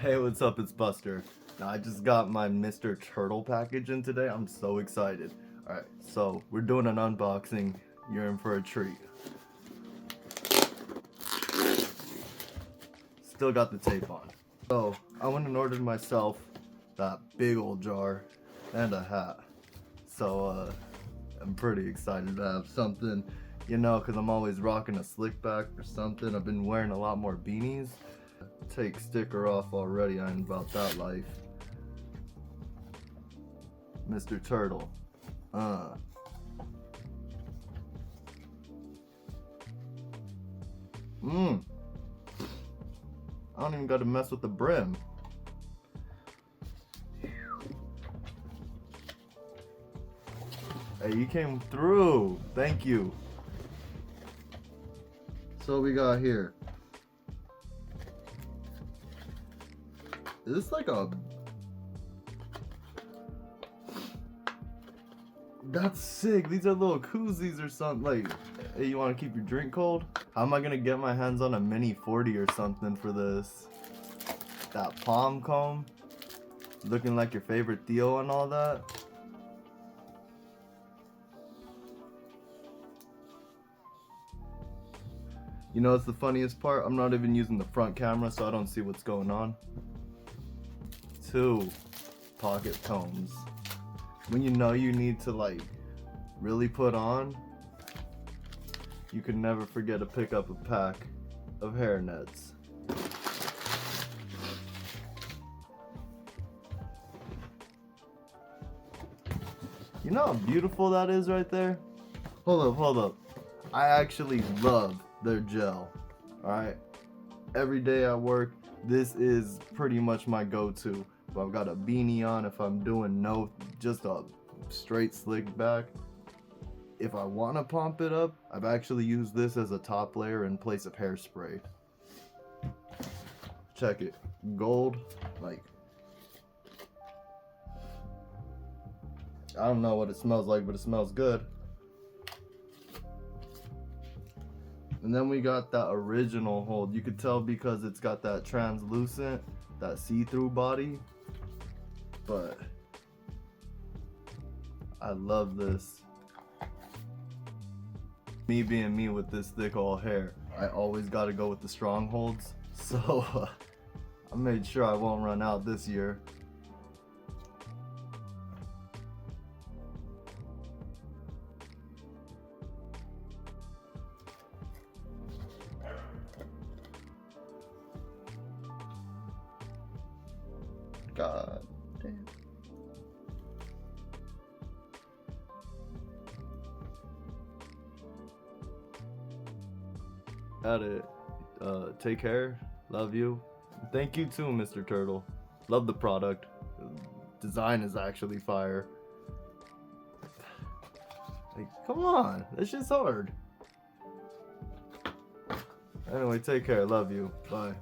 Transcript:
Hey, what's up? It's Buster. Now, I just got my Mr. Turtle package in today. I'm so excited. Alright, so we're doing an unboxing. You're in for a treat. Still got the tape on. So, I went and ordered myself that big old jar and a hat. So, I'm pretty excited to have something, you know, because I'm always rocking a slick back or something. I've been wearing a lot more beanies. Take sticker off already. I ain't about that life. Mr. Turtle. I don't even got to mess with the brim. Hey, you came through. Thank you. So we got here. Is this like a... That's sick. These are little koozies or something. Like, hey, you want to keep your drink cold? How am I going to get my hands on a mini 40 or something for this? That palm comb? Looking like your favorite Theo and all that? You know what's the funniest part? I'm not even using the front camera, so I don't see what's going on. 2 pocket combs. When you know you need to like really put on, you can never forget to pick up a pack of hair nets. You know how beautiful that is right there? Hold up. I actually love their gel. Alright? Every day at work, this is pretty much my go-to. If I've got a beanie on, if I'm doing just a straight slick back. If I want to pump it up, I've actually used this as a top layer in place of hairspray. Check it. Gold, like, I don't know what it smells like, but it smells good. And then we got that original hold. You could tell because it's got that translucent, that see-through body. But I love this. Me being me with this thick old hair, I always got to go with the strongholds. So I made sure I won't run out this year. God damn. Got it. Take care. Love you. Thank you too, Mr. Turtle. Love the product. Design is actually fire. Like, come on. This shit's hard. Anyway, take care. Love you. Bye.